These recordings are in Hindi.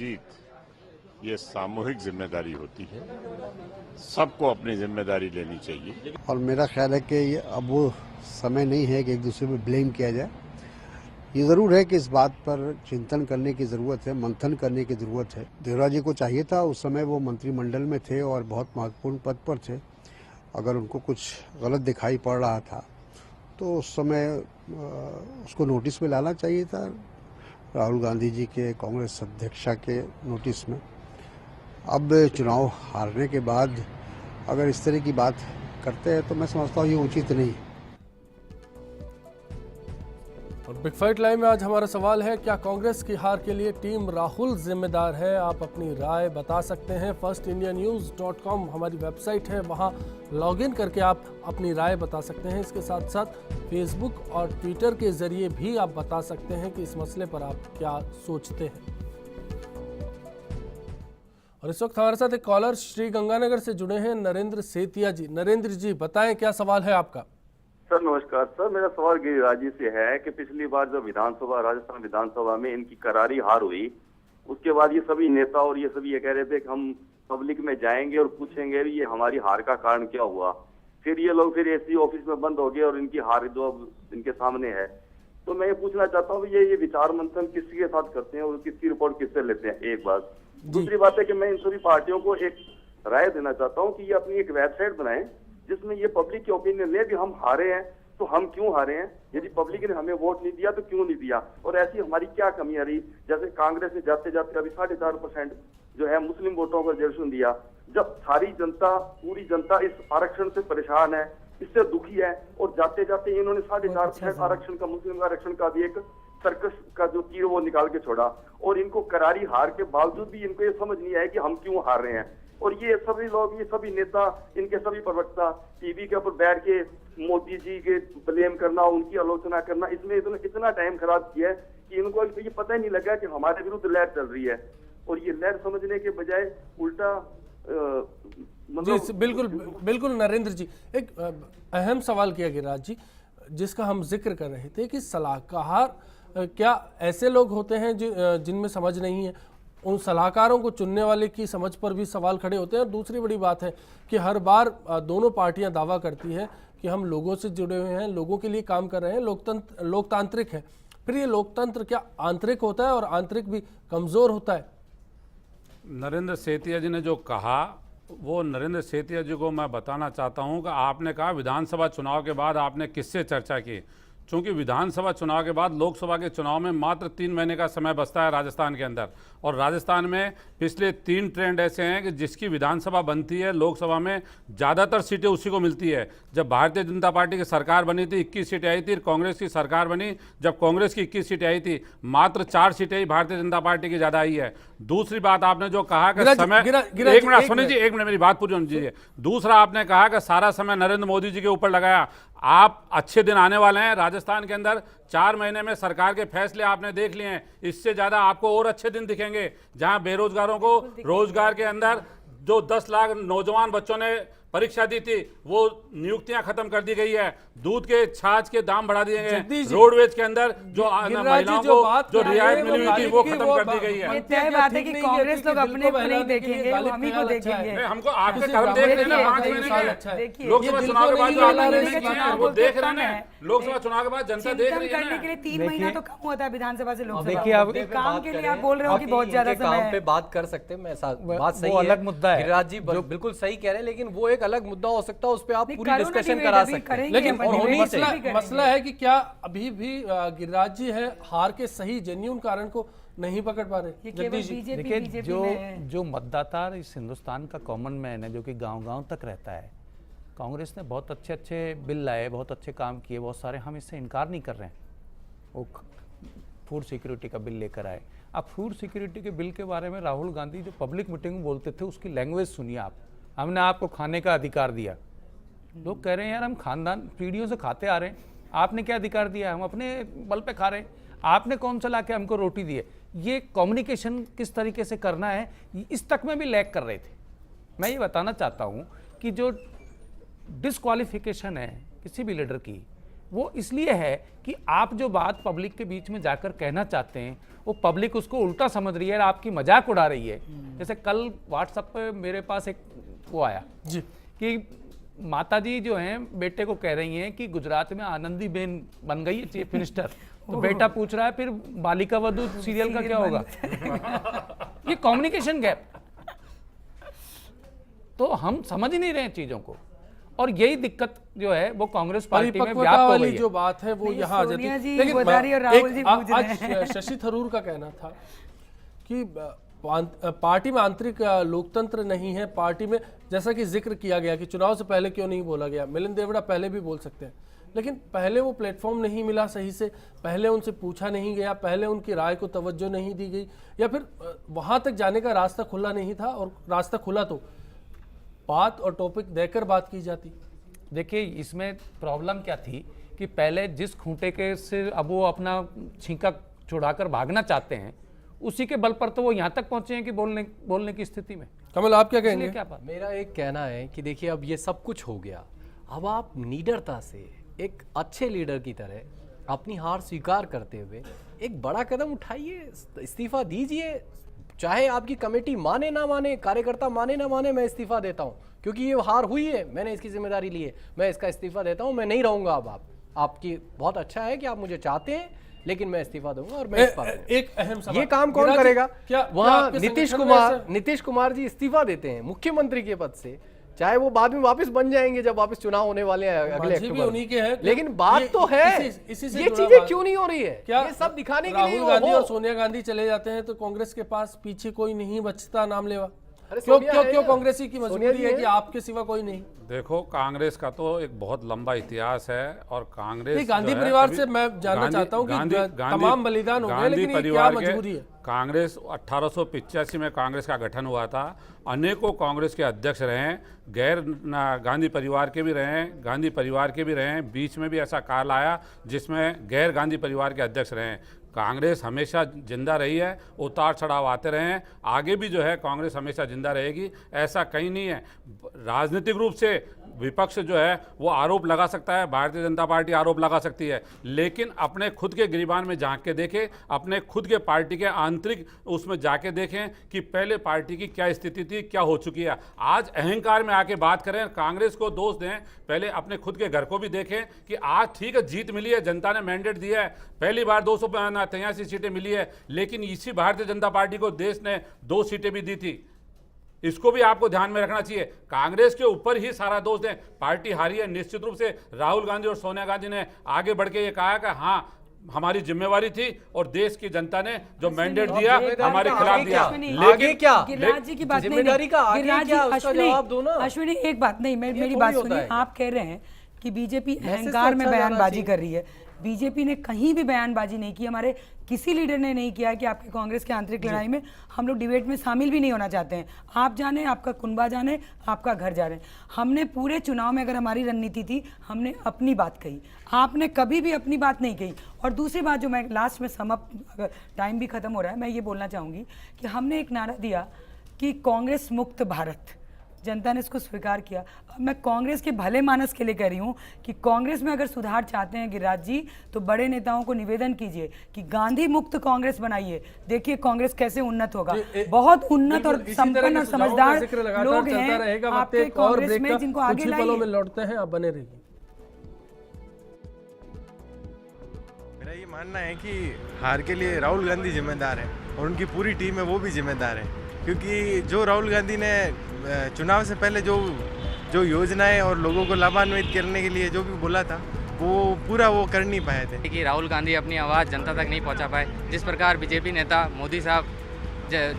जीत ये सामूहिक जिम्मेदारी होती है, सबको अपनी जिम्मेदारी लेनी चाहिए। और मेरा ख्याल है कि ये अब वो समय नहीं है कि एक दूसरे पे ब्लेम किया जाए। ये ज़रूर है कि इस बात पर चिंतन करने की ज़रूरत है, मंथन करने की ज़रूरत है। देवराज जी को चाहिए था, उस समय वो मंत्रिमंडल में थे और बहुत महत्वपूर्ण पद पर थे। अगर उनको कुछ गलत दिखाई पड़ रहा था तो उस समय उसको नोटिस में लाना चाहिए था, राहुल गांधी जी के कांग्रेस अध्यक्षा के नोटिस में। अब चुनाव हारने के बाद अगर इस तरह की बात करते हैं तो मैं समझता हूँ ये उचित नहीं है। और बिग फाइट लाइव में आज हमारा सवाल है, क्या कांग्रेस की हार के लिए टीम राहुल जिम्मेदार है? आप अपनी राय बता सकते हैं। firstindianews.com हमारी वेबसाइट है, वहां लॉगिन करके आप अपनी राय बता सकते हैं। इसके साथ साथ फेसबुक और ट्विटर के जरिए भी आप बता सकते हैं कि इस मसले पर आप क्या सोचते हैं। और इस वक्त हमारे साथ एक कॉलर श्री गंगानगर से जुड़े हैं, नरेंद्र सेतिया जी। नरेंद्र जी बताएं, क्या सवाल है आपका? सर नमस्कार सर, मेरा सवाल गिरिराज जी से है कि पिछली बार जब राजस्थान विधानसभा में इनकी करारी हार हुई, उसके बाद ये सभी नेता और ये सभी ये कह रहे थे कि हम पब्लिक में जाएंगे और पूछेंगे ये हमारी हार का कारण क्या हुआ। फिर ये लोग फिर एसपी ऑफिस में बंद हो गए और इनकी हार जो अब इनके सामने है। तो मैं ये पूछना चाहता हूँ ये विचार मंथन किसके साथ करते हैं और किसकी रिपोर्ट किससे लेते हैं, एक बात। दूसरी बात है कि मैं इन सभी पार्टियों को एक राय देना चाहता हूँ कि ये अपनी एक वेबसाइट बनाएं जिसमें ये पब्लिक की ओपिनियन ले कि हम हारे हैं तो हम क्यों हारे हैं, यदि पब्लिक ने हमें वोट नहीं दिया तो क्यों नहीं दिया, और ऐसी हमारी क्या कमियां रही। जैसे कांग्रेस ने जाते जाते अभी 4.5% जो है मुस्लिम वोटों का रिजर्वेशन दिया, जब सारी जनता पूरी जनता इस आरक्षण से परेशान है, इससे दुखी है, और जाते जाते इन्होंने 4.5% आरक्षण का, मुस्लिम आरक्षण का भी एक सर्कस का जो तीर वो निकाल के छोड़ा। और इनको करारी हार के बावजूद भी इनको ये समझ नहीं आया कि हम क्यों हार रहे हैं। और ये सभी लोग, ये सभी नेता, इनके सभी प्रवक्ता टीवी के ऊपर बैठ के मोदी जी के ब्लेम करना, उनकी आलोचना करना, इसमें इतना टाइम खराब किया है कि इनको ये पता ही नहीं लगा कि हमारे विरुद्ध लहर चल रही है। और ये लहर समझने के बजाय उल्टा जी बिल्कुल बिल्कुल नरेंद्र जी, एक अहम सवाल किया गिरिराज जी, जिसका हम जिक्र कर रहे थे कि सलाहकार क्या ऐसे लोग होते हैं जिनमें समझ नहीं है? उन सलाहकारों को चुनने वाले की समझ पर भी सवाल खड़े होते हैं। और दूसरी बड़ी बात है कि हर बार दोनों पार्टियां दावा करती हैं कि हम लोगों से जुड़े हुए हैं, लोगों के लिए काम कर रहे हैं, लोकतांत्रिक है। फिर ये लोकतंत्र क्या आंतरिक होता है और आंतरिक भी कमज़ोर होता है? नरेंद्र सेतिया जी ने जो कहा, वो नरेंद्र सेतिया जी को मैं बताना चाहता हूं कि आपने कहा विधानसभा चुनाव के बाद आपने किससे चर्चा की। चूंकि विधानसभा चुनाव के बाद लोकसभा के चुनाव में मात्र 3 महीने का समय बचता है राजस्थान के अंदर, और राजस्थान में पिछले 3 ट्रेंड ऐसे हैं कि जिसकी विधानसभा बनती है लोकसभा में ज़्यादातर सीटें उसी को मिलती है। जब भारतीय जनता पार्टी की सरकार बनी थी 21 सीटें आई थी, कांग्रेस की सरकार बनी जब कांग्रेस की 21 सीटें आई थी, मात्र 4 सीटें ही भारतीय जनता पार्टी की ज़्यादा आई है। दूसरी बात आपने जो कहा कि समय, एक मिनट सुनिए जी, एक मिनट मेरी बात पूरी होनी चाहिए। दूसरा आपने कहा कि सारा समय नरेंद्र मोदी जी के ऊपर लगाया। आप अच्छे दिन आने वाले हैं राजस्थान के अंदर, 4 महीने में सरकार के फैसले आपने देख लिए हैं, इससे ज्यादा आपको और अच्छे दिन दिखेंगे, जहां बेरोजगारों को रोजगार के अंदर जो 10 लाख नौजवान बच्चों ने परीक्षा दी थी वो नियुक्तियां खत्म कर दी गई है, दूध के छाछ के दाम बढ़ा दिए गए, रोडवेज के अंदर जो महिलाओं को जो रियायत मिली हुई थी वो खत्म कर दी गई है। तय बात है कि कांग्रेस लोग अपने नहीं देखेंगे, हम ही को देखेंगे। हमको आपके कर्म देख रहे हैं 5 महीने लोकसभा चुनाव के बाद जो आप वो देख रहे हैं, लोकसभा चुनाव के बाद जनता देख रही है। करने के लिए 3 महीना तो कम होता है विधानसभा से लोकसभा। काम के लिए आप बोल रहे हो कि बहुत ज्यादा समय काम पे बात कर सकते हैं, मैं बात सही है, अलग मुद्दा है। गिरिराज जी बिल्कुल सही कह रहे हैं, लेकिन वो एक अलग मुद्दा हो सकता है, उस पर आप पूरी डिस्कशन करा सकते हैं। लेकिन मसला है कि क्या अभी भी गिरिराज जी है हार के सही जेन्युइन कारण को नहीं पकड़ पा रहे? देखिए जो मतदाता इस हिंदुस्तान का कॉमन मैन है, जो कि गांव-गांव तक रहता है, कांग्रेस ने बहुत अच्छे बिल लाए, बहुत अच्छे काम किए, बहुत सारे, हम इससे इनकार नहीं कर रहे हैं। वो फूड सिक्योरिटी का बिल लेकर आए। अब फूड सिक्योरिटी के बिल के बारे में राहुल गांधी जो पब्लिक मीटिंग में बोलते थे, उसकी लैंग्वेज सुनिए आप। हमने आपको खाने का अधिकार दिया। लोग कह रहे हैं यार हम खानदान पीढ़ियों से खाते आ रहे हैं, आपने क्या अधिकार दिया? हम अपने बल पे खा रहे हैं, आपने कौन सा लाके हमको रोटी दी है? ये कम्युनिकेशन किस तरीके से करना है, इस तक में भी लैग कर रहे थे। मैं ये बताना चाहता हूँ कि जो डिस्क्वालिफिकेशन है किसी भी लीडर की, वो इसलिए है कि आप जो बात पब्लिक के बीच में जाकर कहना चाहते हैं वो पब्लिक उसको उल्टा समझ रही है और आपकी मजाक उड़ा रही है। जैसे कल व्हाट्सएप पे मेरे पास एक वो आया जी कि माताजी जो हैं बेटे को कह रही हैं कि गुजरात में आनंदीबेन बन गई है चीफ मिनिस्टर। तो बेटा पूछ रहा है फिर बालिका वधू सीरियल का क्या होगा? ये कम्युनिकेशन गैप। तो हम समझ ही नहीं रहे हैं चीजों को, और यही दिक्कत जो है वो कांग्रेस पार्टी में व्याप्त हो वाली गई है। जो बात है वो यहाँ आ जाती है। लेकिन आज शशि थरूर का कहना था कि पार्टी में आंतरिक लोकतंत्र नहीं है। पार्टी में जैसा कि जिक्र किया गया कि चुनाव से पहले क्यों नहीं बोला गया, मिलिंद देवड़ा पहले भी बोल सकते हैं, लेकिन पहले वो प्लेटफॉर्म नहीं मिला सही से, पहले उनसे पूछा नहीं गया, पहले उनकी राय को तवज्जो नहीं दी गई, या फिर वहां तक जाने का रास्ता खुला नहीं था, और रास्ता खुला तो बात और टॉपिक देकर बात की जाती। देखिए इसमें प्रॉब्लम क्या थी कि पहले जिस खूंटे के से अब वो अपना छींका छुड़ाकर भागना चाहते हैं उसी के बल पर तो वो यहाँ तक पहुंचे हैं कि बोलने की स्थिति में। कमल आप क्या कहेंगे? क्या बात? मेरा एक कहना है कि देखिए अब ये सब कुछ हो गया, अब आप निडरता से एक अच्छे लीडर की तरह अपनी हार स्वीकार करते हुए एक बड़ा कदम उठाइए, इस्तीफा दीजिए। चाहे आपकी कमेटी माने ना माने, कार्यकर्ता माने ना माने, मैं इस्तीफा देता हूं क्योंकि ये हार हुई है, मैंने इसकी जिम्मेदारी ली है, मैं इसका इस्तीफा देता हूं, मैं नहीं रहूंगा। अब आपकी बहुत अच्छा है कि आप मुझे चाहते हैं, लेकिन मैं इस्तीफा दूंगा और मैं एक अहम सवाल, ये काम कौन करेगा? वहां नीतीश नीतीश कुमार जी इस्तीफा देते हैं मुख्यमंत्री के पद से, चाहे वो बाद में वापस बन जाएंगे जब वापस चुनाव होने वाले हैं अगले अक्टूबर में, लेकिन बात तो है ये चीजें क्यों नहीं हो रही है? क्या ये सब दिखाने के लिए राहुल गांधी और सोनिया गांधी चले जाते हैं तो कांग्रेस के पास पीछे कोई नहीं बचता नाम लेवा? क्यों कांग्रेसी की मजबूरी है कि आपके सिवा कोई नहीं? देखो कांग्रेस का तो एक बहुत लंबा इतिहास है, और कांग्रेस गांधी परिवार से मैं जानना चाहता हूं कि तमाम बलिदान हो गए, लेकिन ये क्या मजबूरी है? कांग्रेस 1885 में कांग्रेस का गठन हुआ था, अनेकों कांग्रेस के अध्यक्ष रहे हैं, गैर गांधी परिवार के भी रहे हैं, गांधी परिवार के भी रहे हैं, बीच में भी ऐसा काल आया जिसमें गैर गांधी परिवार के अध्यक्ष रहे हैं। कांग्रेस हमेशा जिंदा रही है, उतार चढ़ाव आते रहे हैं, आगे भी जो है कांग्रेस हमेशा जिंदा रहेगी, ऐसा कहीं नहीं है। राजनीतिक रूप से विपक्ष जो है वो आरोप लगा सकता है, भारतीय जनता पार्टी आरोप लगा सकती है, लेकिन अपने खुद के गिरबान में झांक के देखें, अपने खुद के पार्टी के आंतरिक उसमें जाके देखें कि पहले पार्टी की क्या स्थिति थी, क्या हो चुकी है। आज अहंकार में आके बात करें, कांग्रेस को दोष दें, पहले अपने खुद के घर को भी देखें कि आज ठीक है जीत मिली है, जनता ने मैंडेट दिया है, पहली बार 283 सीटें मिली है, लेकिन इसी भारतीय जनता पार्टी को देश ने 2 सीटें भी दी थी। इसको भी आपको ध्यान में रखना चाहिए। कांग्रेस के ऊपर ही सारा दोष दें, पार्टी हारी है। निश्चित रूप से राहुल गांधी और सोनिया गांधी ने आगे बढ़ के ये कहा कि हाँ हमारी जिम्मेवारी थी और देश की जनता ने जो मैंडेट दिया हमारे खिलाफ दिया, लेकिन क्या गिरिराज जी की बात जिम्मेदारी का आगे क्या उसका जवाब दो ना। अश्विनी एक बात नहीं, मेरी बात सुनिए। आप कह रहे हैं कि बीजेपी अहंकार में बयानबाजी कर रही है। बीजेपी ने कहीं भी बयानबाजी नहीं की, हमारे किसी लीडर ने नहीं किया कि आपके कांग्रेस के आंतरिक लड़ाई में हम लोग डिबेट में शामिल भी नहीं होना चाहते हैं। आप जाने, आपका कुनबा जाने, आपका घर जाने। हमने पूरे चुनाव में अगर हमारी रणनीति थी, हमने अपनी बात कही, आपने कभी भी अपनी बात नहीं कही। और दूसरी बात जो मैं लास्ट में समअप, अगर टाइम भी खत्म हो रहा है, मैं ये बोलना चाहूँगी कि हमने एक नारा दिया कि कांग्रेस मुक्त भारत, जनता ने इसको स्वीकार किया। अब मैं कांग्रेस के भले मानस के लिए कह रही हूँ कि कांग्रेस में अगर सुधार चाहते हैं गिरिराज जी, तो बड़े नेताओं को निवेदन कीजिए कि गांधी मुक्त कांग्रेस बनाइए। देखिए कांग्रेस कैसे उन्नत होगा। बहुत उन्नत और संपन्न और समझदार लोग हैं आपके कांग्रेस में, जिनको आगे लाइए। में लौटते हैं, आप बने रहिए। मेरा ये मानना है कि हार के लिए राहुल गांधी जिम्मेदार है और उनकी पूरी टीम है वो भी जिम्मेदार है, क्योंकि जो राहुल गांधी ने चुनाव से पहले जो योजनाएं और लोगों को लाभान्वित करने के लिए जो भी बोला था वो पूरा वो कर नहीं पाए थे। कि राहुल गांधी अपनी आवाज़ जनता तक नहीं पहुंचा पाए। जिस प्रकार बीजेपी नेता मोदी साहब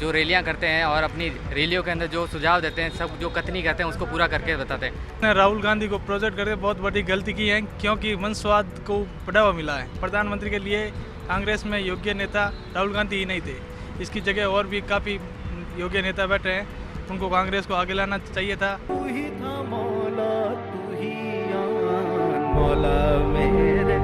जो रैलियां करते हैं और अपनी रैलियों के अंदर जो सुझाव देते हैं, सब जो कथनी कहते हैं उसको पूरा करके बताते हैं। राहुल गांधी को प्रोजेक्ट करके बहुत बड़ी गलती की है, क्योंकि वंशवाद को बढ़ावा मिला है। प्रधानमंत्री के लिए कांग्रेस में योग्य नेता राहुल गांधी ही नहीं थे, इसकी जगह और भी काफ़ी योग्य नेता बैठे हैं, उनको कांग्रेस को आगे लाना चाहिए था। तू ही था मौला, तू ही मौला मेरे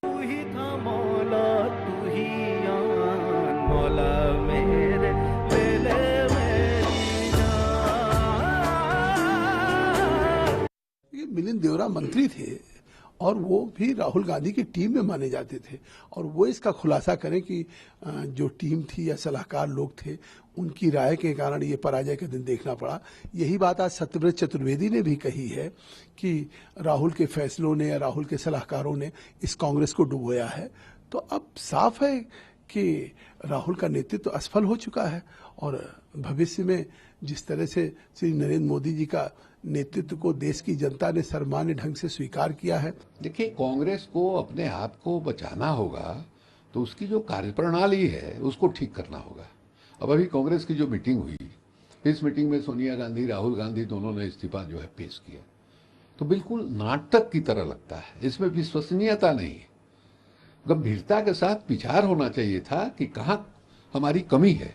तू ही था मौला, तू ही मौला मेरे मिलिंद देवरा मंत्री थे और वो भी राहुल गांधी की टीम में माने जाते थे, और वो इसका खुलासा करें कि जो टीम थी या सलाहकार लोग थे उनकी राय के कारण ये पराजय के दिन देखना पड़ा। यही बात आज सत्यव्रत चतुर्वेदी ने भी कही है कि राहुल के फैसलों ने या राहुल के सलाहकारों ने इस कांग्रेस को डुबोया है। तो अब साफ है कि राहुल का नेतृत्व असफल हो चुका है, और भविष्य में जिस तरह से श्री नरेंद्र मोदी जी का नेतृत्व को देश की जनता ने सर्वमान्य ढंग से स्वीकार किया है। देखिए, कांग्रेस को अपने आप को बचाना होगा तो उसकी जो कार्यप्रणाली है उसको ठीक करना होगा। अब अभी कांग्रेस की जो मीटिंग हुई, इस मीटिंग में सोनिया गांधी, राहुल गांधी दोनों ने इस्तीफा जो है पेश किया, तो बिल्कुल नाटक की तरह लगता है। इसमें विश्वसनीयता नहीं है। गंभीरता के साथ विचार होना चाहिए था कि कहाँ हमारी कमी है।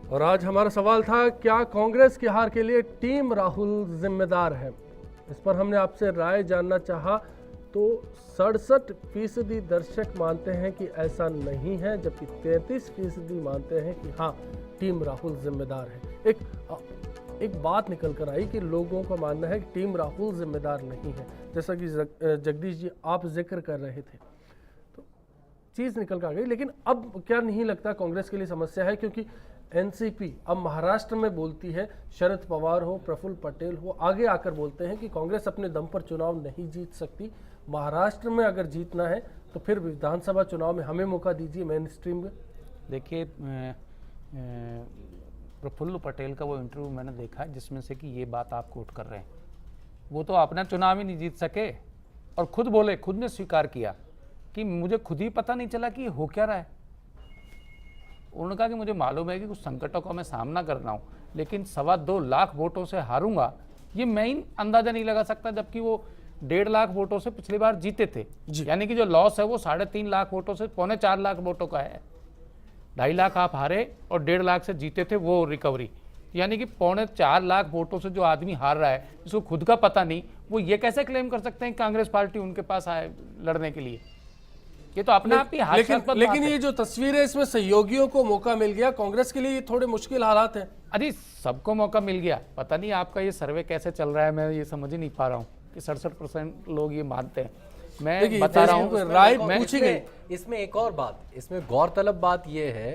और आज हमारा सवाल था, क्या कांग्रेस की हार के लिए टीम राहुल जिम्मेदार है? इस पर हमने आपसे राय जानना चाहा तो 67% दर्शक मानते हैं कि ऐसा नहीं है, जबकि 33% मानते हैं कि हाँ, टीम राहुल जिम्मेदार है। एक बात निकल कर आई कि लोगों का मानना है कि टीम राहुल जिम्मेदार नहीं है, जैसा कि जगदीश जी आप जिक्र कर रहे थे, तो चीज़ निकल कर आ गई। लेकिन अब क्या नहीं लगता कांग्रेस के लिए समस्या है, क्योंकि एनसीपी अब महाराष्ट्र में बोलती है, शरद पवार हो, प्रफुल्ल पटेल हो, आगे आकर बोलते हैं कि कांग्रेस अपने दम पर चुनाव नहीं जीत सकती। महाराष्ट्र में अगर जीतना है तो फिर विधानसभा चुनाव में हमें मौका दीजिए मेन स्ट्रीम में। देखिए, प्रफुल्ल पटेल का वो इंटरव्यू मैंने देखा है जिसमें से कि ये बात आप कोट कर रहे हैं। वो तो अपना चुनाव ही नहीं जीत सके, और खुद बोले, खुद ने स्वीकार किया कि मुझे खुद ही पता नहीं चला कि हो क्या रहा है। उन्होंने कहा कि मुझे मालूम है कि कुछ संकटों का मैं सामना कर रहा हूँ, लेकिन 2.25 लाख वोटों से हारूंगा ये मैं ही अंदाजा नहीं लगा सकता, जबकि वो 1.5 लाख वोटों से पिछली बार जीते थे। यानी कि जो लॉस है वो 3.5 लाख वोटों से 3.25 लाख वोटों का है। 2.5 लाख आप हारे और 1.5 लाख से जीते थे, वो रिकवरी। यानी कि 3.25 लाख वोटों से जो आदमी हार रहा है, जिसको खुद का पता नहीं, वो ये कैसे क्लेम कर सकते हैं कि कांग्रेस पार्टी उनके पास आए लड़ने के लिए? ये तो अपने आप ही लेकिन ये जो तस्वीर है, इसमें सहयोगियों को मौका मिल गया, कांग्रेस के लिए ये थोड़े मुश्किल हालात हैं। अरे सबको मौका मिल गया, पता नहीं आपका ये सर्वे कैसे चल रहा है, मैं ये समझ ही नहीं पा रहा हूँ कि 67% लोग ये मानते हैं। मैं बता रहा हूँ, राय पूछी गई। इसमें एक और बात, इसमें गौरतलब बात यह है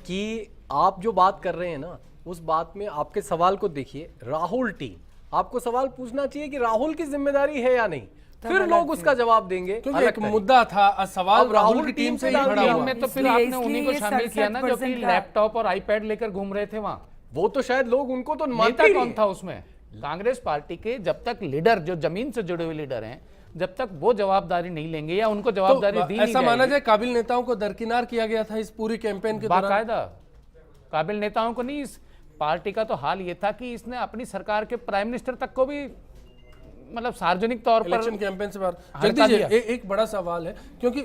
कि आप जो बात कर रहे हैं ना, उस बात में आपके सवाल को देखिए, राहुल टीम, आपको सवाल पूछना चाहिए कि राहुल की जिम्मेदारी है या नहीं, फिर लोग उसका जवाब देंगे। क्योंकि एक मुद्दा था, सवाल राहुल की टीम से ही खड़ा हुआ। में तो फिर आपने उन्हीं को शामिल किया ना, जो कि लैपटॉप और आईपैड लेकर घूम रहे थे वहां। वो तो शायद लोग उनको तो नेता कौन था उसमें? कांग्रेस पार्टी के जब तक लीडर, जो जमीन से जुड़े हुए लीडर हैं, जब तक वो जवाबदारी नहीं लेंगे या उनको जवाबदारी दी नहीं, ऐसा माना जाए काबिल नेताओं को दरकिनार किया गया था इस पूरी कैंपेन के दौरान। बाकायदा काबिल नेताओं को नहीं, इस पार्टी का तो हाल ये था कि इसने अपनी सरकार के प्राइम मिनिस्टर तक को भी मतलब सार्वजनिक तौर पर इलेक्शन कैंपेन से बाहर। एक बड़ा सवाल है, क्योंकि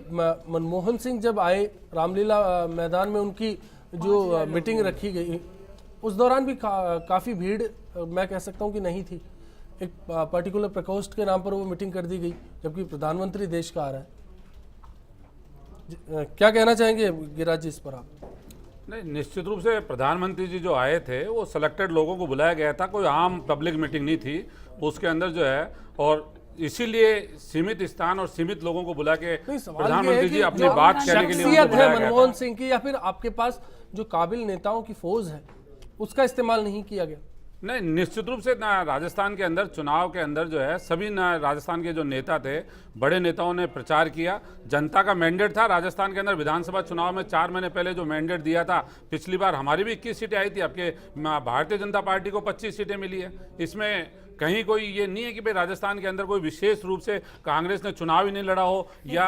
मनमोहन सिंह जब आए रामलीला मैदान में, उनकी जो मीटिंग रखी गई, उस दौरान भी काफी भीड़ मैं कह सकता हूं कि नहीं थी। एक पर्टिकुलर प्रकोष्ठ के नाम पर वो मीटिंग कर दी गई, जबकि प्रधानमंत्री देश का आ रहा है। क्या कहना चाहेंगे गिरिराज जी इस पर आप? नहीं, निश्चित रूप से प्रधानमंत्री जी जो आए थे वो सिलेक्टेड लोगों को बुलाया गया था, कोई आम पब्लिक मीटिंग नहीं थी उसके अंदर जो है, और इसीलिए सीमित स्थान और सीमित लोगों को बुला के प्रधानमंत्री जी अपनी बात कहने के लिए शख्सियत है मनमोहन सिंह की, या फिर आपके पास जो काबिल नेताओं की फौज है उसका इस्तेमाल नहीं किया गया? नहीं, निश्चित रूप से ना राजस्थान के अंदर चुनाव के अंदर जो है सभी ना राजस्थान के जो नेता थे, बड़े नेताओं ने प्रचार किया। जनता का मैंडेट था राजस्थान के अंदर विधानसभा चुनाव में 4 महीने पहले जो मैंडेट दिया था, पिछली बार हमारी भी 21 सीटें आई थी, आपके भारतीय जनता पार्टी को 25 सीटें मिली है। इसमें कहीं कोई ये नहीं है कि भाई राजस्थान के अंदर कोई विशेष रूप से कांग्रेस ने चुनाव ही नहीं लड़ा हो या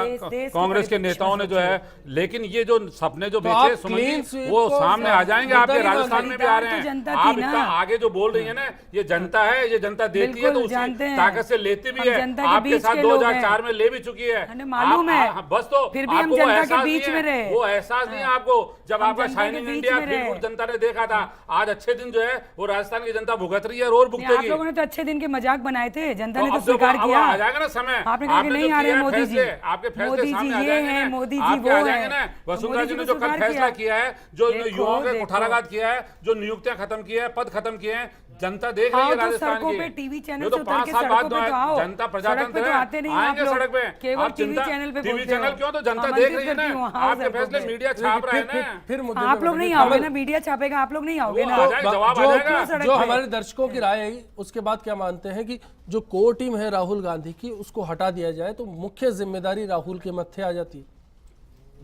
कांग्रेस के नेताओं ने जो है, लेकिन ये जो सपने जो बेचे सुमन जी, वो सामने आ जाएंगे। आपके राजस्थान में भी आ रहे हैं। आप इतना आगे जो बोल रही है ना, ये जनता है, ये जनता देती है तो उसी ताकत से लेती भी है। आपके साथ 2004 में ले भी चुकी है, मालूम है। बस तो आपको एहसास नहीं है, वो एहसास नहीं है आपको। जब आपका शाइनिंग इंडिया जनता ने देखा था, आज अच्छे दिन जो है वो राजस्थान की जनता भुगत रही है और भुगतेगी। अच्छे दिन के मजाक बनाए थे, जनता तो ने तो अब देखो, स्वीकार अब किया। आ जाएगा ना समय, आपने कहा कि आपने नहीं जो आ रहे किया है मोदी जी, फैसले, आपके फैसले मोदी सामने जी आ ये जाएंगे है, ना, मोदी जी आपके वो आ जाएंगे ना। है। वसुंधरा जी ने मोदी जो को कल स्वीकार फैसला किया है, जो युवाओं के कुठाराघात किया है, जो नियुक्तियां खत्म की है, पद खत्म किए हैं, जनता देख रही है राजस्थान सड़कों की। पे टीवी चैनल ये से तो उतर 5 के साल सड़कों बाद पे तो आओ। जनता सड़क पे प्रजातंत्र तो है, आते नहीं आप आएंगे लोग, सड़क पे। केवल आप टीवी जनता चैनल पे टीवी बोलते हो। चैनल क्यों, तो जनता आमंत्रित देख रही है करती हूँ, ना, आओ आपके सड़कों फैसले पे। मीडिया छाप रहा है ना। फिर मुद्दे आप पे लोग नहीं बढ़ेंगे। आओगे ना, मीडिया छापेगा, आप लोग नहीं आओगे ना। आ जाएगा, जवाब आ जाएगा। जो हमारे दर्शकों की राय है, उसके बाद क्या मानते हैं कि जो कोर टीम है राहुल गांधी की, उसको हटा दिया जाए तो मुख्य जिम्मेदारी राहुल के मत्थे आ जाती है?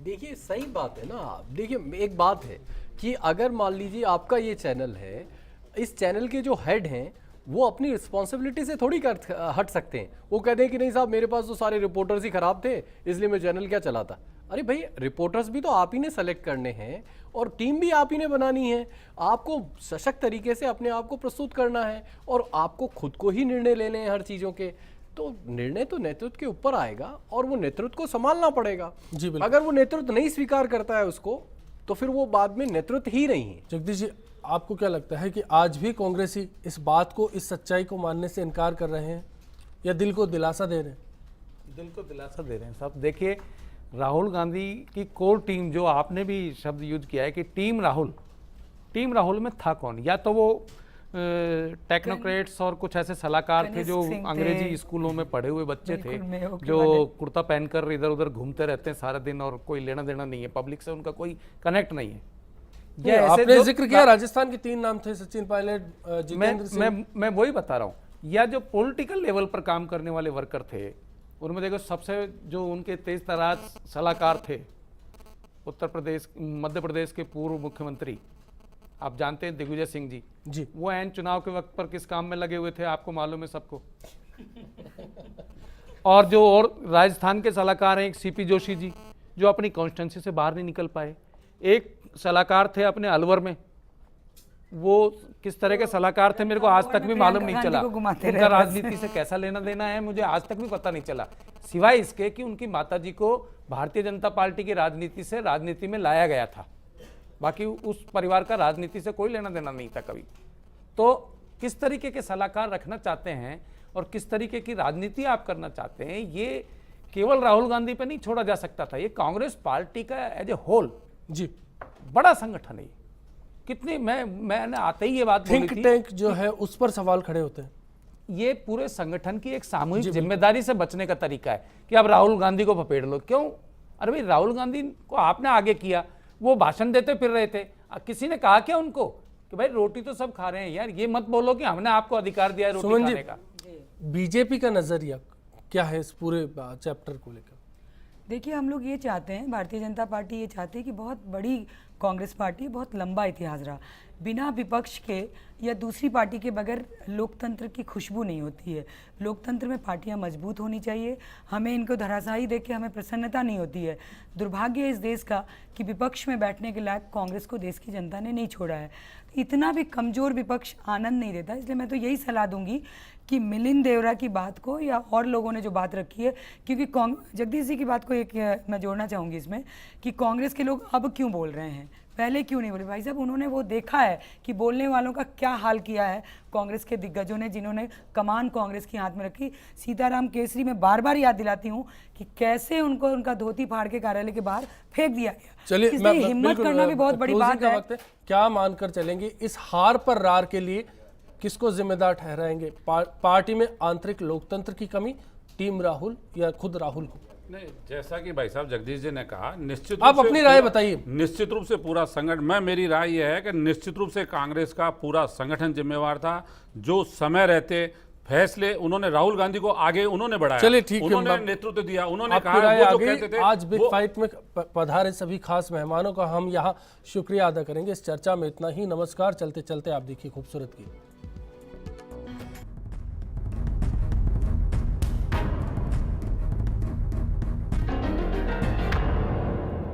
देखिए सही बात है ना। देखिए एक बात है कि अगर मान लीजिए आपका ये चैनल है, इस चैनल के जो हेड हैं वो अपनी रिस्पॉन्सिबिलिटी से थोड़ी हट सकते हैं। वो कहते हैं कि नहीं साहब मेरे पास तो सारे रिपोर्टर्स ही खराब थे इसलिए मैं चैनल क्या चलाता। अरे भाई रिपोर्टर्स भी तो आप ही ने सेलेक्ट करने हैं और टीम भी आप ही ने बनानी है। आपको सशक्त तरीके से अपने आप को प्रस्तुत करना है और आपको खुद को ही निर्णय लेने हैं हर चीज़ों के। तो निर्णय तो नेतृत्व के ऊपर आएगा और वो नेतृत्व को संभालना पड़ेगा। जी अगर वो नेतृत्व नहीं स्वीकार करता है उसको, तो फिर वो बाद में नेतृत्व ही नहीं है। जगदीश जी, आपको क्या लगता है कि आज भी कांग्रेसी इस बात को, इस सच्चाई को मानने से इनकार कर रहे हैं या दिल को दिलासा दे रहे हैं? दिल को दिलासा दे रहे हैं साहब। देखिए राहुल गांधी की कोर टीम, जो आपने भी शब्द यूज किया है कि टीम राहुल में था कौन? या तो वो टेक्नोक्रेट्स और कुछ ऐसे सलाहकार थे जो अंग्रेजी स्कूलों में पढ़े हुए बच्चे थे, जो कुर्ता पहनकर इधर उधर घूमते रहते हैं सारा दिन और कोई लेना देना नहीं है, पब्लिक से उनका कोई कनेक्ट नहीं है। आपने जिक्र किया राजस्थान के 3 नाम थे, सचिन पायलट, जितेंद्र सिंह। मैं वही बता रहा हूँ। या जो पॉलिटिकल लेवल पर काम करने वाले वर्कर थे, उनमें देखो सबसे जो उनके तेज तराज सलाहकार थे, मध्य प्रदेश के पूर्व मुख्यमंत्री आप जानते हैं दिग्विजय सिंह जी, वो एन चुनाव के वक्त पर किस काम में लगे हुए थे आपको मालूम है सबको। और राजस्थान के सलाहकार हैं एक सीपी जोशी जी, जो अपनी कॉन्स्टिट्यूंसी से बाहर नहीं निकल पाए। एक सलाहकार थे अपने अलवर में, वो किस तरह के सलाहकार थे मेरे को आज तक भी मालूम नहीं चला। उनका राजनीति से कैसा लेना देना है मुझे आज तक भी पता नहीं चला, सिवाय इसके कि उनकी माताजी को भारतीय जनता पार्टी की राजनीति से राजनीति में लाया गया था। बाकी उस परिवार का राजनीति से कोई लेना देना नहीं था कभी। तो किस तरीके के सलाहकार रखना चाहते हैं और किस तरीके की राजनीति आप करना चाहते हैं, ये केवल राहुल गांधी पे नहीं छोड़ा जा सकता था। ये कांग्रेस पार्टी का एज ए होल जी बड़ा संगठन है। कितनी मैंने आते ही ये बात बोली थी, थिंक टैंक जो है उस पर सवाल खड़े होते हैं। ये पूरे संगठन की एक सामूहिक जिम्मेदारी से बचने का तरीका है कि अब राहुल गांधी को पपेड़ लो। क्यों? अरे भाई राहुल गांधी को आपने आगे किया, वो भाषण देते फिर रहे थे, किसी ने कहा क्या उनको कि भाई रोटी तो सब खा रहे हैं यार, ये मत बोलो कि हमने आपको अधिकार दिया है रोटी खाने का। बीजेपी का नजरिया क्या है इस पूरे चैप्टर को लेकर? देखिए हम लोग ये चाहते हैं, भारतीय जनता पार्टी ये चाहती है कि बहुत बड़ी कांग्रेस पार्टी, बहुत लंबा इतिहास रहा, बिना विपक्ष के या दूसरी पार्टी के बगैर लोकतंत्र की खुशबू नहीं होती है। लोकतंत्र में पार्टियां मजबूत होनी चाहिए। हमें इनको धराशायी देख के हमें प्रसन्नता नहीं होती है। दुर्भाग्य है इस देश का कि विपक्ष में बैठने के लायक कांग्रेस को देश की जनता ने नहीं छोड़ा है। इतना भी कमज़ोर विपक्ष आनंद नहीं देता। इसलिए मैं तो यही सलाह दूंगी कि मिलिंद देवरा की बात को या और लोगों ने जो बात रखी है, क्योंकि जगदीश जी की बात को एक मैं जोड़ना चाहूँगी इसमें कि कांग्रेस के लोग अब क्यों बोल रहे हैं, पहले क्यों नहीं बोले। भाई साहब उन्होंने वो देखा है कि बोलने वालों का क्या हाल किया है कांग्रेस के दिग्गजों ने, जिन्होंने कमान कांग्रेस की हाथ में रखी। सीताराम केसरी में बार बार याद दिलाती हूँ कि कैसे उनको उनका धोती फाड़ के कार्यालय के बाहर फेंक दिया गया। चलिए, इसलिए हिम्मत करना भी बहुत बड़ी बात है। क्या मानकर चलेंगे इस हार पर रार के लिए किसको जिम्मेदार ठहराएंगे? पार्टी में आंतरिक लोकतंत्र की कमी, टीम राहुल या खुद राहुल को? नहीं, जैसा कि भाई साहब जगदीश जी ने कहा, निश्चित आप अपनी राय बताइए। निश्चित रूप से पूरा संगठन, मेरी राय यह है कि निश्चित रूप से कांग्रेस का पूरा संगठन जिम्मेवार था। जो समय रहते फैसले उन्होंने राहुल गांधी को आगे उन्होंने बढ़ाया, चलिए ठीक है, उन्होंने नेतृत्व दिया, उन्होंने कहा वो जो कहते थे। आज बिग फाइट में पधारे सभी खास मेहमानों का हम यहाँ शुक्रिया अदा करेंगे। इस चर्चा में इतना ही। नमस्कार। चलते चलते आप देखिए खूबसूरत की